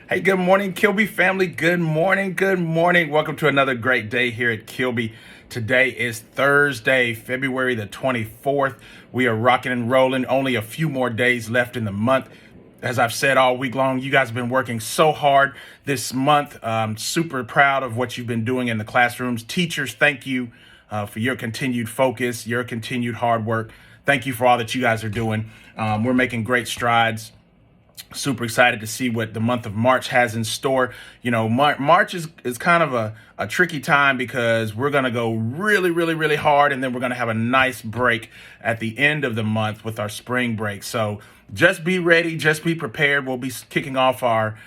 Hey, good morning, Kilby family. Good morning. Good morning. Welcome to another great day here at Kilby. Today is Thursday, February the 24th. We are rocking and rolling. Only a few more days left in the month. As I've said all week long, you guys have been working so hard this month. I'm super proud of what you've been doing in the classrooms. Teachers, thank you for your continued focus, your continued hard work. Thank you for all that you guys are doing. We're making great strides. Super excited to see what the month of March has in store. You know, March is kind of a tricky time because we're going to go really, really, really hard. And then we're going to have a nice break at the end of the month with our spring break. So just be ready. Just be prepared. We'll be kicking off our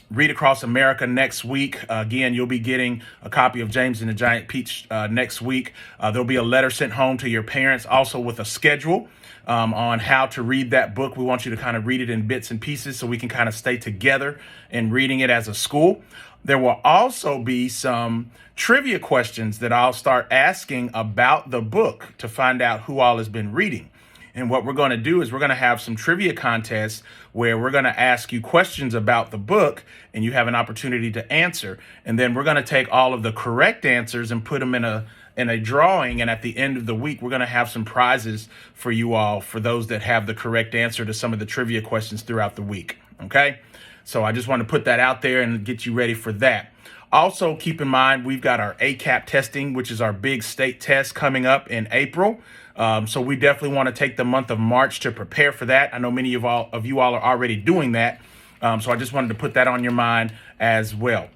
Read Across America next week. Again, you'll be getting a copy of James and the Giant Peach next week. There'll be a letter sent home to your parents also with a schedule on how to read that book. We want you to kind of read it in bits and pieces so we can kind of stay together in reading it as a school. There will also be some trivia questions that I'll start asking about the book to find out who all has been reading. And what we're going to do is we're going to have some trivia contests where we're going to ask you questions about the book and you have an opportunity to answer. And then we're going to take all of the correct answers and put them in a drawing. And at the end of the week, we're going to have some prizes for you all for those that have the correct answer to some of the trivia questions throughout the week. Okay. So I just want to put that out there and get you ready for that. Also, keep in mind, we've got our ACAP testing, which is our big state test coming up in April. So we definitely want to take the month of March to prepare for that. I know many of you all are already doing that. So I just wanted to put that on your mind as well.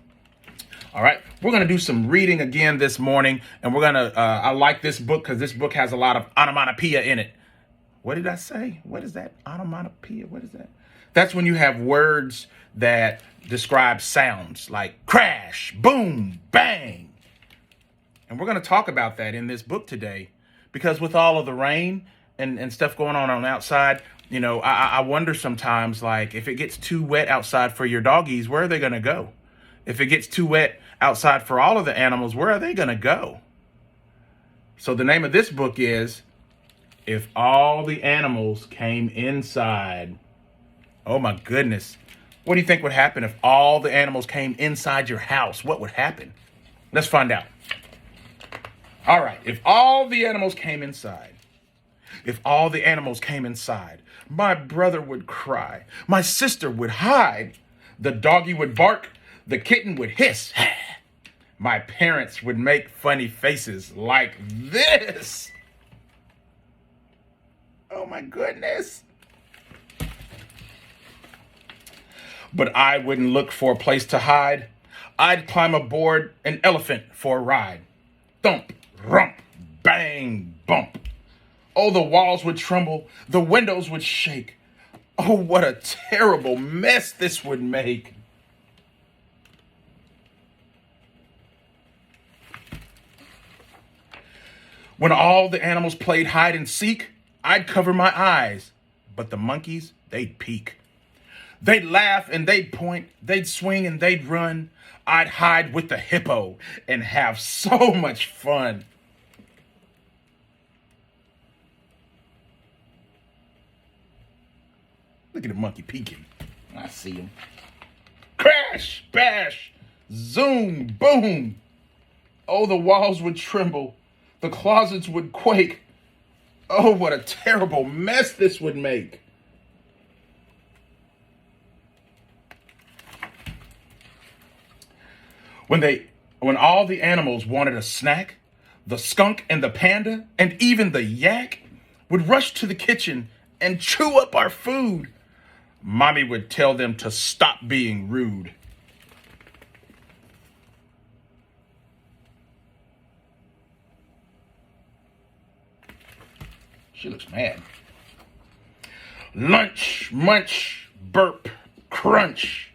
All right, we're going to do some reading again this morning. And we're going to, I like this book because this book has a lot of onomatopoeia in it. What did I say? What is that? Onomatopoeia? What is that? That's when you have words that describe sounds like crash, boom, bang. And we're going to talk about that in this book today because with all of the rain and stuff going on outside, you know, I wonder sometimes, like, if it gets too wet outside for your doggies, where are they going to go? If it gets too wet outside for all of the animals, where are they going to go? So the name of this book is If All the Animals Came Inside. Oh my goodness. What do you think would happen if all the animals came inside your house? What would happen? Let's find out. All right. If all the animals came inside, if all the animals came inside, my brother would cry, my sister would hide, the doggy would bark, the kitten would hiss, my parents would make funny faces like this. Oh my goodness. But I wouldn't look for a place to hide. I'd climb aboard an elephant for a ride. Thump, rump, bang, bump. Oh, the walls would tremble. The windows would shake. Oh, what a terrible mess this would make. When all the animals played hide and seek, I'd cover my eyes. But the monkeys, they'd peek. They'd laugh and they'd point, they'd swing and they'd run. I'd hide with the hippo and have so much fun. Look at the monkey peeking. I see him. Crash, bash, zoom, boom. Oh, the walls would tremble. The closets would quake. Oh, what a terrible mess this would make. When all the animals wanted a snack, the skunk and the panda and even the yak would rush to the kitchen and chew up our food. Mommy would tell them to stop being rude. She looks mad. Lunch, munch, burp, crunch.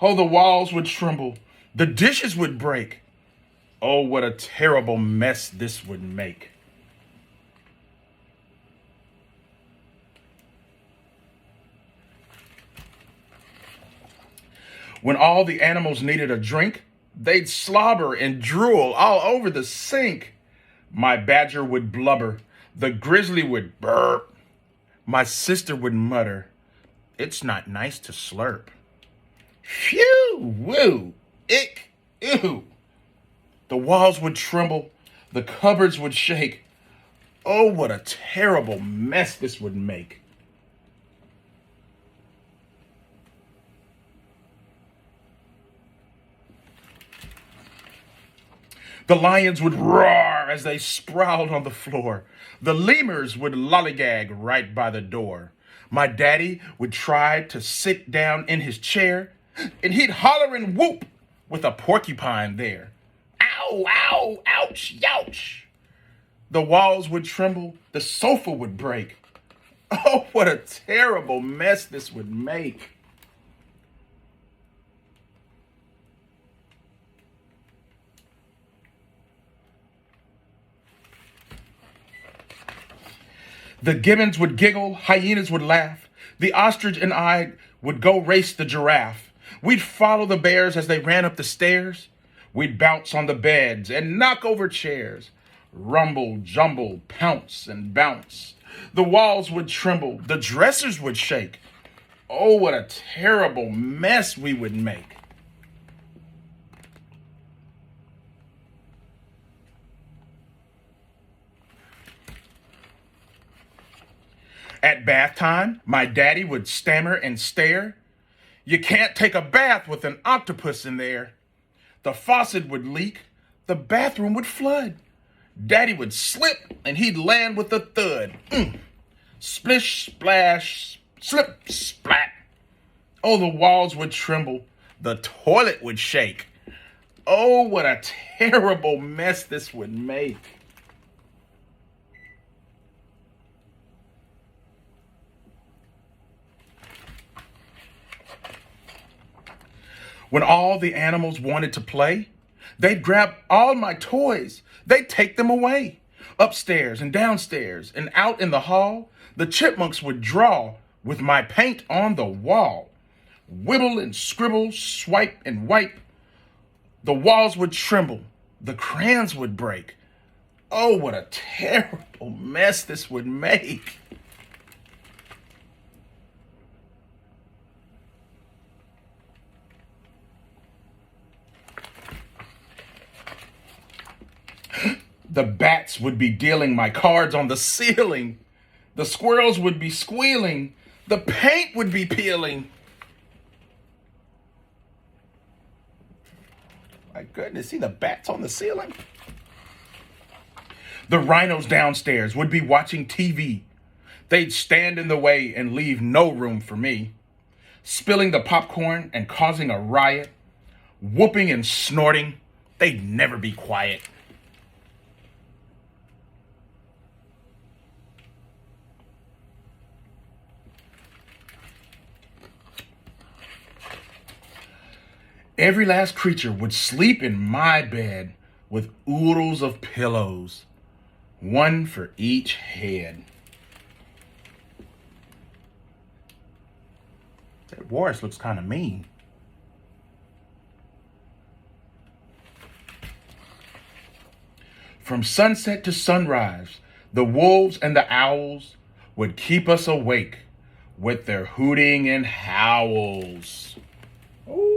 Oh, the walls would tremble. The dishes would break. Oh, what a terrible mess this would make. When all the animals needed a drink, they'd slobber and drool all over the sink. My badger would blubber. The grizzly would burp. My sister would mutter, "It's not nice to slurp." Phew, woo, ick, ew. The walls would tremble, the cupboards would shake. Oh, what a terrible mess this would make. The lions would roar as they sprawled on the floor. The lemurs would lollygag right by the door. My daddy would try to sit down in his chair, and he'd holler and whoop with a porcupine there. Ow, ow, ouch, youch. The walls would tremble, the sofa would break. Oh, what a terrible mess this would make. The gibbons would giggle, hyenas would laugh. The ostrich and I would go race the giraffe. We'd follow the bears as they ran up the stairs. We'd bounce on the beds and knock over chairs. Rumble, jumble, pounce and bounce. The walls would tremble, the dressers would shake. Oh, what a terrible mess we would make. At bath time, my daddy would stammer and stare. You can't take a bath with an octopus in there. The faucet would leak, the bathroom would flood. Daddy would slip and he'd land with a thud. Splish, splash, slip, splat. Oh, the walls would tremble, the toilet would shake. Oh, what a terrible mess this would make. When all the animals wanted to play, they'd grab all my toys. They'd take them away. Upstairs and downstairs and out in the hall, the chipmunks would draw with my paint on the wall. Wibble and scribble, swipe and wipe. The walls would tremble. The crayons would break. Oh, what a terrible mess this would make. The bats would be dealing my cards on the ceiling. The squirrels would be squealing. The paint would be peeling. My goodness, see the bats on the ceiling? The rhinos downstairs would be watching TV. They'd stand in the way and leave no room for me. Spilling the popcorn and causing a riot. Whooping and snorting. They'd never be quiet. Every last creature would sleep in my bed with oodles of pillows, one for each head. That Walrus looks kind of mean. From sunset to sunrise, the wolves and the owls would keep us awake with their hooting and howls. Ooh.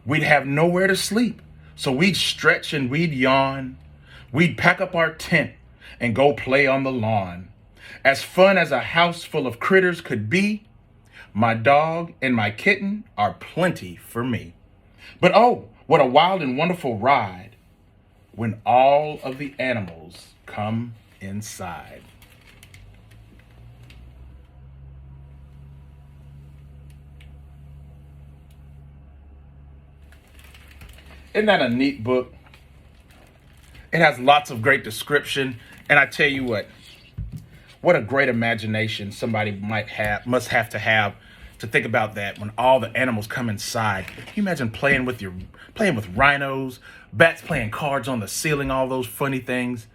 We'd have nowhere to sleep, so we'd stretch and we'd yawn. We'd pack up our tent and go play on the lawn. As fun as a house full of critters could be, my dog and my kitten are plenty for me. But oh, what a wild and wonderful ride when all of the animals come inside. Isn't that a neat book? It has lots of great description. And I tell you what a great imagination somebody must have to think about that when all the animals come inside. Can you imagine playing with rhinos, bats playing cards on the ceiling, all those funny things?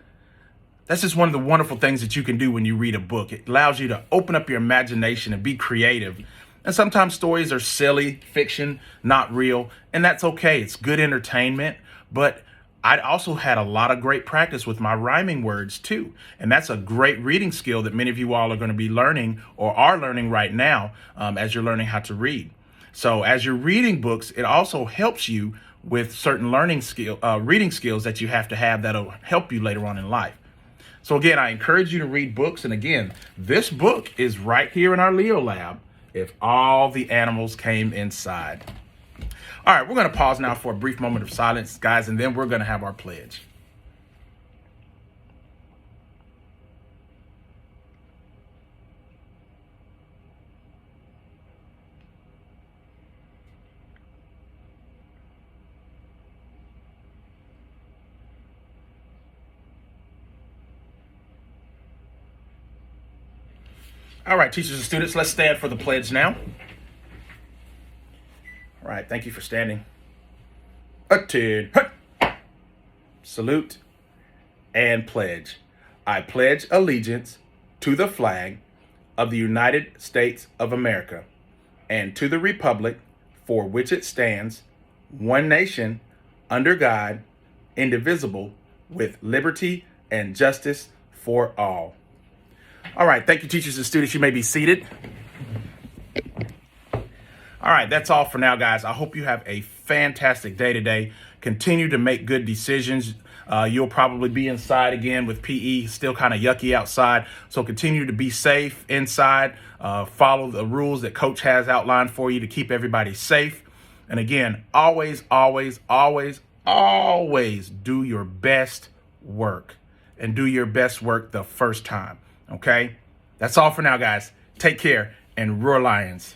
That's just one of the wonderful things that you can do when you read a book. It allows you to open up your imagination and be creative. And sometimes stories are silly, fiction, not real, and that's okay. It's good entertainment, but I also had a lot of great practice with my rhyming words too. And that's a great reading skill that many of you all are going to be learning or are learning right now as you're learning how to read. So as you're reading books, it also helps you with certain reading skills that you have to have that'll help you later on in life. So again, I encourage you to read books. And again, this book is right here in our Leo lab. If all the animals came inside. All right, we're going to pause now for a brief moment of silence, guys, and then we're going to have our pledge. All right, teachers and students, let's stand for the pledge now. All right, thank you for standing. Attend. Salute and pledge. I pledge allegiance to the flag of the United States of America and to the republic for which it stands, one nation, under God, indivisible, with liberty and justice for all. All right, thank you, teachers and students. You may be seated. All right, that's all for now, guys. I hope you have a fantastic day today. Continue to make good decisions. You'll probably be inside again with PE, still kind of yucky outside. So continue to be safe inside. Follow the rules that Coach has outlined for you to keep everybody safe. And again, always, always, always, always do your best work and do your best work the first time. Okay? That's all for now, guys. Take care and roar Lions.